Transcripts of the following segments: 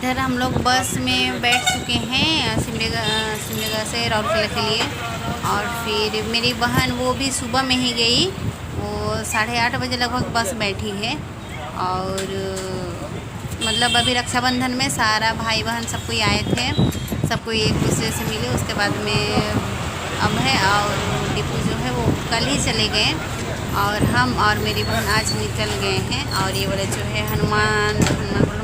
इधर हम लोग बस में बैठ चुके हैं सिमडेगा से राउरकेला के लिए। और फिर मेरी बहन वो भी सुबह में ही गई, वो 8:30 बजे लगभग बस बैठी है। और मतलब अभी रक्षाबंधन में सारा भाई बहन सब कोई आए थे, सब कोई एक दूसरे से मिले। उसके बाद में अब है और डिपू जो है वो कल ही चले गए, और हम और मेरी बहन आज निकल गए हैं। और ये वाला जो है हनुमान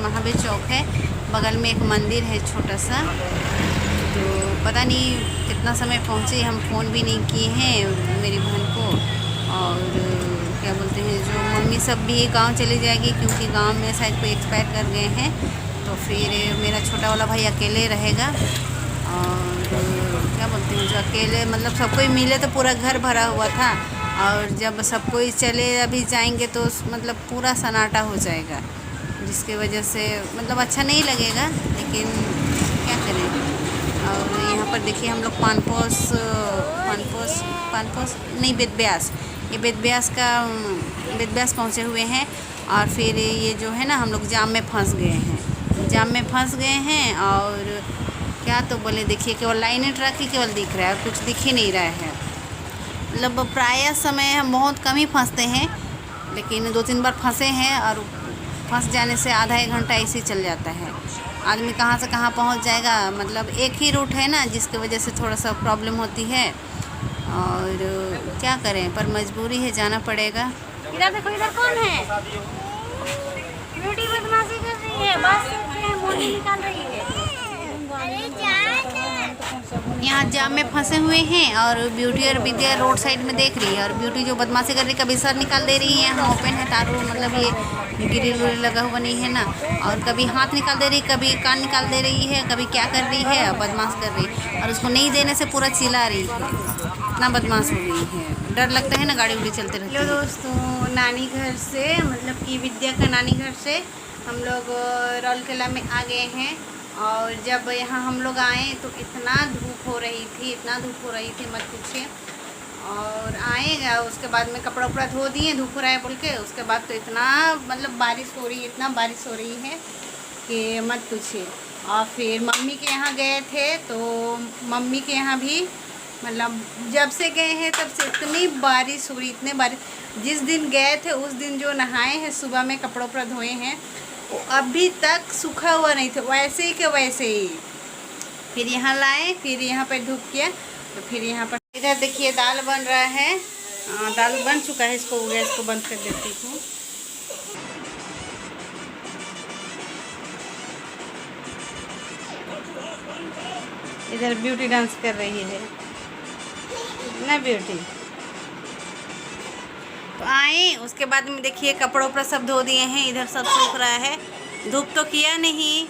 महावीर चौक है, बगल में एक मंदिर है छोटा सा। तो पता नहीं कितना समय पहुँचे, हम फ़ोन भी नहीं किए हैं मेरी बहन को। और क्या बोलते हैं, जो मम्मी सब भी गांव चली जाएगी क्योंकि गांव में शायद कोई एक्सपायर कर गए हैं। तो फिर मेरा छोटा वाला भाई अकेले रहेगा। और क्या बोलते हैं, जो अकेले मतलब सब कोई मिले तो पूरा घर भरा हुआ था, और जब सब कोई चले अभी जाएंगे तो मतलब पूरा सन्नाटा हो जाएगा, जिसके वजह से मतलब अच्छा नहीं लगेगा, लेकिन क्या करें। और यहाँ पर देखिए हम लोग पानपोस नहीं, बेदब्यास, ये बेदब्यास पहुँचे हुए हैं। और फिर ये जो है ना, हम लोग जाम में फंस गए हैं। और क्या तो बोले, देखिए केवल लाइनें ट्रक ही केवल दिख रहा है और कुछ दिख ही नहीं रहा है। मतलब प्रायः समय हम बहुत कम ही फंसते हैं, लेकिन 2-3 बार फंसे हैं, और फंस जाने से आधा 1 घंटा ऐसे ही चल जाता है। आदमी कहाँ से कहाँ पहुँच जाएगा, मतलब एक ही रूट है ना, जिसकी वजह से थोड़ा सा प्रॉब्लम होती है। और क्या करें, पर मजबूरी है, जाना पड़ेगा। इधर देखो, इधर कौन है? ब्यूटी बदमाशी कर रही है, बस से मोनी निकाल रही है। यहाँ जाम में फंसे हुए हैं, और ब्यूटी और विद्या रोड साइड में देख रही है। और ब्यूटी जो बदमाशी कर रही है, कभी सर निकाल दे रही है, यहाँ ओपन है तारू, मतलब ये ग्रिल व्रिल लगा हुआ नहीं है ना। और कभी हाथ निकाल दे रही, कभी कान निकाल दे रही है, कभी क्या कर रही है, बदमाश कर रही है। और उसको नहीं देने से पूरा चिल्ला रही है, इतना बदमाश हो गई है। डर लगता है ना, गाड़ी उड़ी चलते रहती है। हेलो दोस्तों, नानी घर से, मतलब कि विद्या का नानी घर से हम लोग राउरकेला में आ गए हैं। और जब यहाँ हम लोग आए तो इतना धूप हो रही थी, मत पूछिए। और आए, उसके बाद में कपड़ा उपड़ा धो दिए, धूप हो रहा है बोल के। उसके बाद तो इतना मतलब इतना बारिश हो रही है कि मत पूछिए। और फिर मम्मी के यहाँ गए थे, तो मम्मी के यहाँ भी मतलब जब से गए हैं तब से इतनी बारिश हो रही, इतने बारिश। जिस दिन गए थे उस दिन जो नहाए हैं, सुबह में कपड़ों पर धोए हैं, वो अभी तक सूखा हुआ नहीं था, वैसे ही के वैसे ही। फिर यहाँ लाए, फिर यहाँ पर धूप किया, तो फिर यहाँ पर इधर देखिए दाल बन रहा है। दाल बन चुका है, इसको गैस को बंद कर देती हूँ। इधर ब्यूटी डांस कर रही है ना ब्यूटी। तो आए, उसके बाद में देखिए कपड़ों पर सब धो दिए हैं, इधर सब सूख रहा है। धूप तो किया नहीं,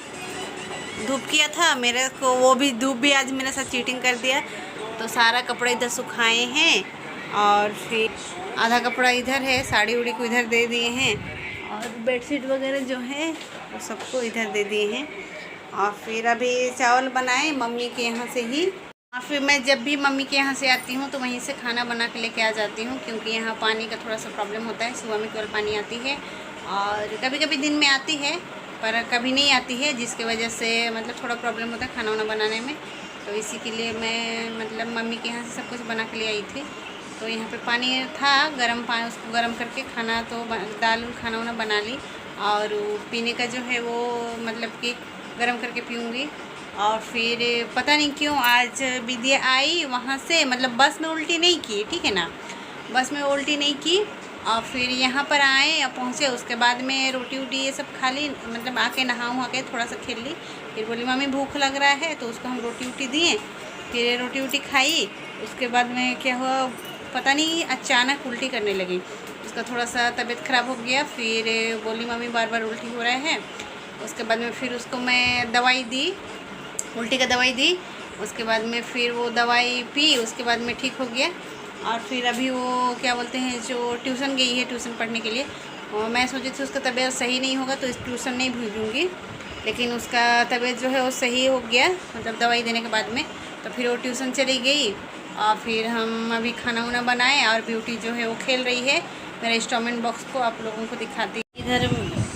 धूप किया था मेरे को, वो भी धूप भी आज मेरे साथ चीटिंग कर दिया। तो सारा कपड़ा इधर सुखाए हैं, और फिर आधा कपड़ा इधर है, साड़ी उड़ी को इधर दे दिए हैं, और बेडशीट वगैरह जो है वो सबको इधर दे दिए हैं। और फिर अभी चावल बनाए मम्मी के यहाँ से ही। और फिर मैं जब भी मम्मी के यहाँ से आती हूँ तो वहीं से खाना बना के लेके आ जाती हूँ, क्योंकि यहाँ पानी का थोड़ा सा प्रॉब्लम होता है। सुबह में केवल पानी आती है, और कभी कभी दिन में आती है, पर कभी नहीं आती है, जिसकी वजह से मतलब थोड़ा प्रॉब्लम होता है खाना वाना बनाने में। तो इसी के लिए मैं मतलब मम्मी के यहाँ से सब कुछ बना के ले आई थी। तो यहाँ पे पानी था, गर्म पानी, उसको गर्म करके खाना तो दाल खाना वाना बना ली। और पीने का जो है वो मतलब कि गर्म करके पीऊँगी। और फिर पता नहीं क्यों आज विद्या आई वहाँ से, मतलब बस में उल्टी नहीं की, ठीक है ना, बस में उल्टी नहीं की। और फिर यहाँ पर आए और पहुँचे, उसके बाद में रोटी वोटी ये सब खा ली, मतलब आके नहा वहा के थोड़ा सा खेल ली। फिर बोली मम्मी भूख लग रहा है, तो उसको हम रोटी वोटी दिए, फिर रोटी वोटी खाई। उसके बाद में क्या हुआ पता नहीं, अचानक उल्टी करने लगी, उसका थोड़ा सा तबीयत ख़राब हो गया। फिर बोली मम्मी बार बार उल्टी हो रहा है। उसके बाद में फिर उसको मैं दवाई दी, उल्टी का दवाई दी। उसके बाद में फिर वो दवाई पी, उसके बाद में ठीक हो गया। और फिर अभी वो क्या बोलते हैं, जो ट्यूशन गई है, ट्यूशन पढ़ने के लिए। और मैं सोची थी उसका तबीयत सही नहीं होगा तो इस ट्यूशन नहीं भेजूँगी, लेकिन उसका तबीयत जो है वो सही हो गया, मतलब दवाई देने के बाद में। तो फिर वो ट्यूशन चली गई, और फिर हम अभी खाना वाना बनाए, और ब्यूटी जो है वो खेल रही है। मेरा इंस्टॉलमेंट बॉक्स को आप लोगों को दिखाती। इधर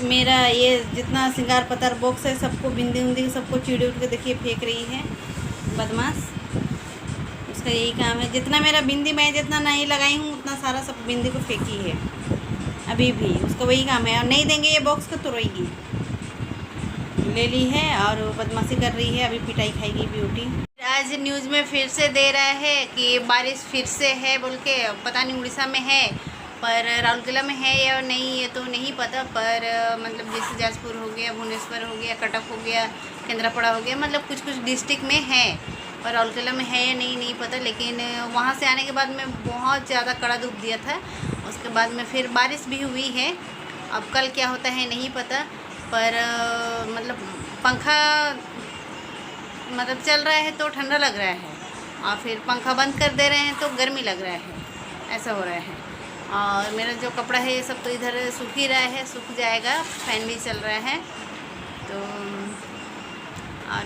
मेरा ये जितना श्रृंगार पतार बॉक्स है सबको बिंदी उंदी सबको चीड़ उड़ के देखिए फेंक रही है बदमाश। उसका यही काम है, जितना मेरा बिंदी मैं जितना नहीं लगाई हूँ उतना सारा सब बिंदी को फेंकी है अभी भी। उसका वही काम है, और नहीं देंगे ये बॉक्स को तो रोएगी। ले ली है और बदमाशी कर रही है, अभी पिटाई खाएगी ब्यूटी। आज न्यूज़ में फिर से दे रहा है कि बारिश फिर से है बोल के, पता नहीं उड़ीसा में है पर राउरकेला में है या नहीं ये तो नहीं पता। पर मतलब जैसे जाजपुर हो गया, भुवनेश्वर हो गया, कटक हो गया, केंद्रापड़ा हो गया, मतलब कुछ कुछ डिस्ट्रिक्ट में है और राउरकेला में है या नहीं पता। लेकिन वहाँ से आने के बाद में बहुत ज़्यादा कड़ा धूप दिया था, उसके बाद में फिर बारिश भी हुई है। अब कल क्या होता है नहीं पता, पर मतलब पंखा मतलब चल रहा है तो ठंडा लग रहा है और फिर पंखा बंद कर दे रहे हैं तो गर्मी लग रहा है, ऐसा हो रहा है। और मेरा जो कपड़ा है ये सब तो इधर सूख ही रहा है, सूख जाएगा, फैन भी चल रहा है तो। और